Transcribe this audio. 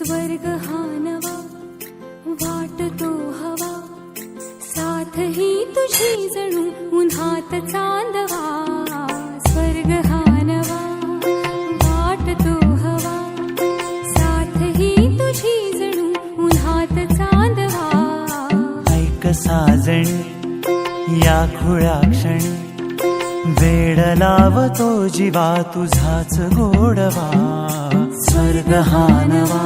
स्वर्ग हा नवा वाटतो हवा, साथ ही तुझी जणू उन्हात चांदवा. स्वर्ग हा नवा वाटतो हवा, साथ ही तुझी जणू उन्हात चांदवा. ऐक साजणी या खुळ्या क्षणी, वेड लावतो जीवा तुझाच गोडवा. स्वर्ग हा नवा